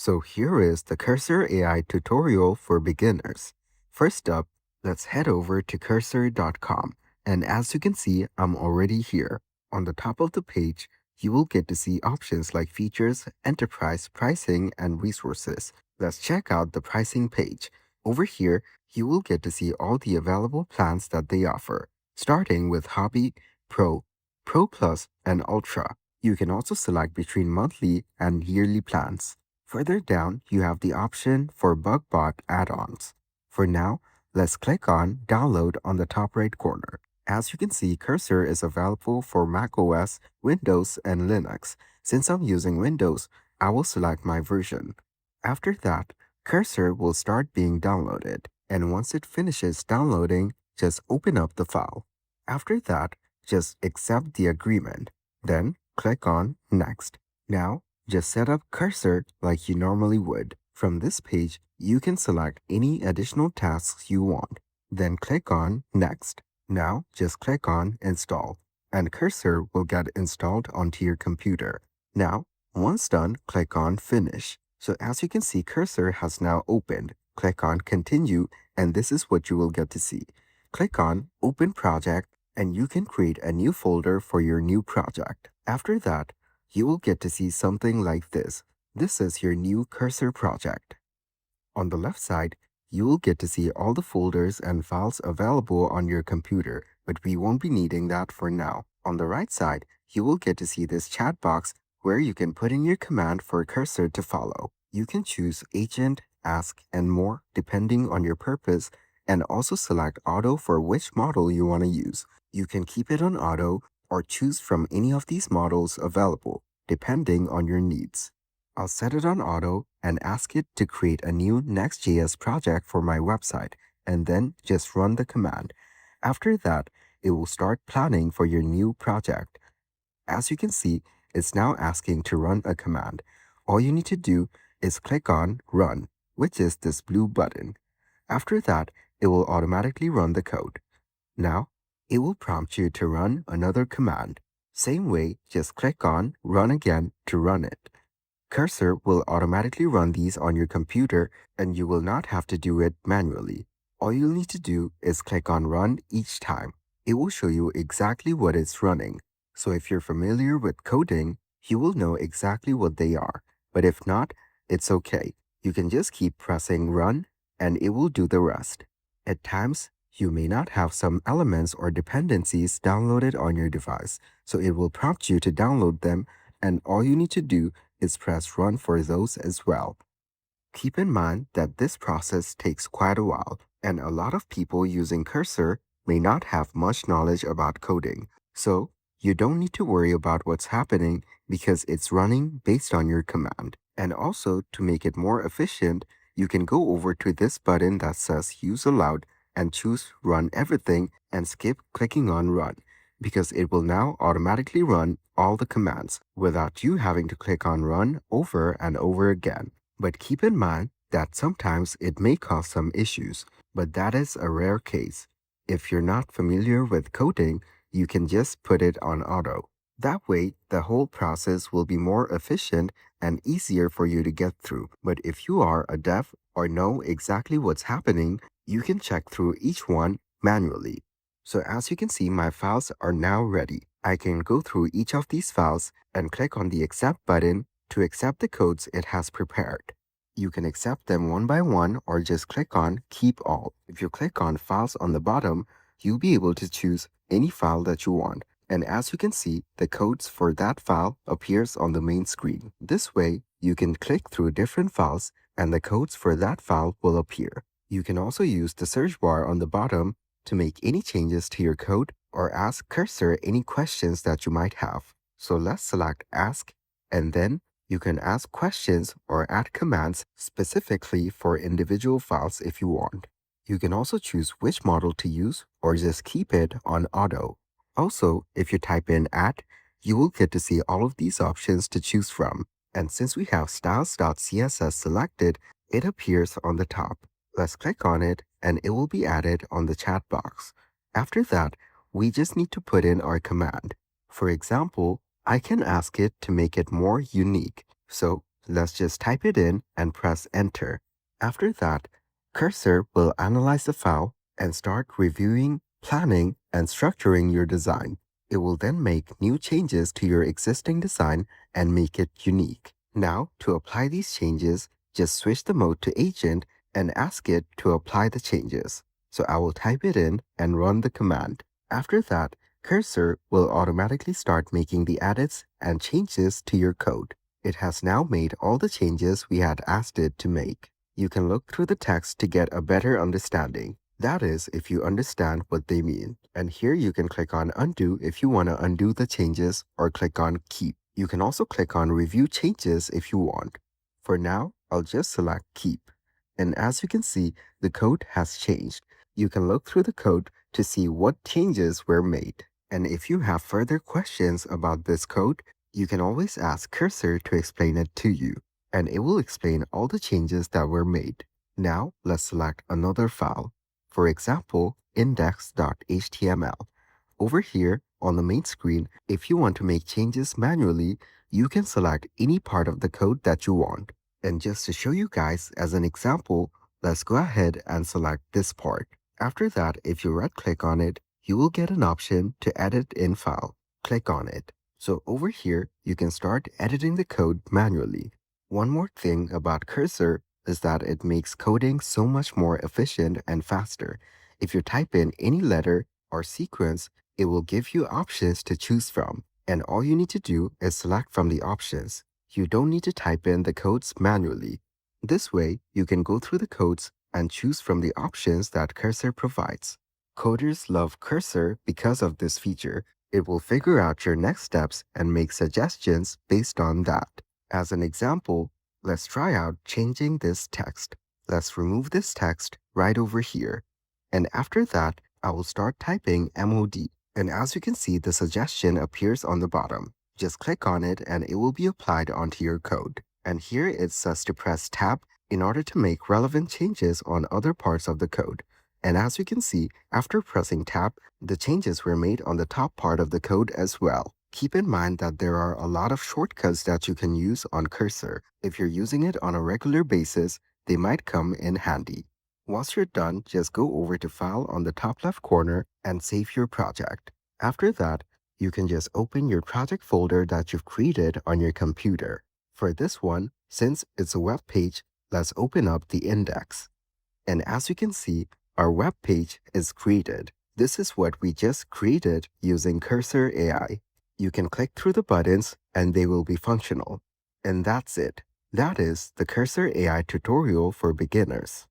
So here is the Cursor AI tutorial for beginners. First up, let's head over to cursor.com. And as you can see, I'm already here. On the top of the page, you will get to see options like features, enterprise, pricing, and resources. Let's check out the pricing page. Over here, you will get to see all the available plans that they offer, starting with Hobby, Pro, Pro Plus, and Ultra. You can also select between monthly and yearly plans. Further down, you have the option for BugBot add-ons. For now, let's click on Download on the top right corner. As you can see, Cursor is available for macOS, Windows, and Linux. Since I'm using Windows, I will select my version. After that, Cursor will start being downloaded, and once it finishes downloading, just open up the file. After that, just accept the agreement. Then click on Next. Now, just set up Cursor like you normally would. From this page, you can select any additional tasks you want. Then click on Next. Now, just click on Install, and Cursor will get installed onto your computer. Now, once done, click on Finish. So as you can see, Cursor has now opened. Click on Continue, and this is what you will get to see. Click on Open Project, and you can create a new folder for your new project. After that, you will get to see something like this. This is your new Cursor project. On the left side, you will get to see all the folders and files available on your computer, but we won't be needing that for now. On the right side, you will get to see this chat box where you can put in your command for Cursor to follow. You can choose Agent, Ask, and more depending on your purpose, and also select Auto for which model you want to use. You can keep it on Auto or choose from any of these models available, depending on your needs. I'll set it on Auto and ask it to create a new Next.js project for my website, and then just run the command. After that, it will start planning for your new project. As you can see, it's now asking to run a command. All you need to do is click on Run, which is this blue button. After that, it will automatically run the code. Now, it will prompt you to run another command. Same way, just click on Run again to run it. Cursor will automatically run these on your computer, and you will not have to do it manually. All you'll need to do is click on Run each time. It will show you exactly what it's running. So if you're familiar with coding, you will know exactly what they are. But if not, it's okay. You can just keep pressing Run, and it will do the rest. At times, you may not have some elements or dependencies downloaded on your device, so it will prompt you to download them, and all you need to do is press Run for those as well. Keep in mind that this process takes quite a while, and a lot of people using Cursor may not have much knowledge about coding. So, you don't need to worry about what's happening because it's running based on your command. And also, to make it more efficient, you can go over to this button that says Use Aloud and choose Run Everything and skip clicking on Run, because it will now automatically run all the commands without you having to click on Run over and over again. But keep in mind that sometimes it may cause some issues, but that is a rare case. If you're not familiar with coding, you can just put it on auto. That way, the whole process will be more efficient and easier for you to get through. But if you are a dev or know exactly what's happening, you can check through each one manually. So as you can see, my files are now ready. I can go through each of these files and click on the Accept button to accept the codes it has prepared. You can accept them one by one or just click on Keep All. If you click on Files on the bottom, you'll be able to choose any file that you want. And as you can see, the codes for that file appears on the main screen. This way, you can click through different files and the codes for that file will appear. You can also use the search bar on the bottom to make any changes to your code or ask Cursor any questions that you might have. So let's select Ask, and then you can ask questions or add commands specifically for individual files if you want. You can also choose which model to use or just keep it on auto. Also, if you type in @ you will get to see all of these options to choose from. And since we have styles.css selected, it appears on the top. Let's click on it and it will be added on the chat box. After that, we just need to put in our command. For example, I can ask it to make it more unique. So let's just type it in and press enter. After that, Cursor will analyze the file and start reviewing, planning, and structuring your design. It will then make new changes to your existing design and make it unique. Now, to apply these changes, just switch the mode to agent and ask it to apply the changes. So I will type it in and run the command. After that, Cursor will automatically start making the edits and changes to your code. It has now made all the changes we had asked it to make. You can look through the text to get a better understanding. That is, if you understand what they mean. And here you can click on undo if you want to undo the changes, or click on keep. You can also click on review changes if you want. For now, I'll just select keep. And as you can see, the code has changed. You can look through the code to see what changes were made. And if you have further questions about this code, you can always ask Cursor to explain it to you, and it will explain all the changes that were made. Now, let's select another file. For example, index.html. Over here on the main screen, if you want to make changes manually, you can select any part of the code that you want. And just to show you guys as an example, let's go ahead and select this part. After that, if you right-click on it, you will get an option to edit in file. Click on it. So over here, you can start editing the code manually. One more thing about Cursor is that it makes coding so much more efficient and faster. If you type in any letter or sequence, it will give you options to choose from, and all you need to do is select from the options. You don't need to type in the codes manually. This way, you can go through the codes and choose from the options that Cursor provides. Coders love Cursor because of this feature. It will figure out your next steps and make suggestions based on that. As an example, let's try out changing this text. Let's remove this text right over here. And after that, I will start typing MOD. And as you can see, the suggestion appears on the bottom. Just click on it and it will be applied onto your code. And here it says to press Tab in order to make relevant changes on other parts of the code. And as you can see, after pressing Tab, the changes were made on the top part of the code as well. Keep in mind that there are a lot of shortcuts that you can use on Cursor. If you're using it on a regular basis, they might come in handy. Once you're done, just go over to File on the top left corner and save your project. After that, you can just open your project folder that you've created on your computer. For this one, since it's a web page, let's open up the index. And as you can see, our web page is created. This is what we just created using Cursor AI. You can click through the buttons and they will be functional. And that's it. That is the Cursor AI tutorial for beginners.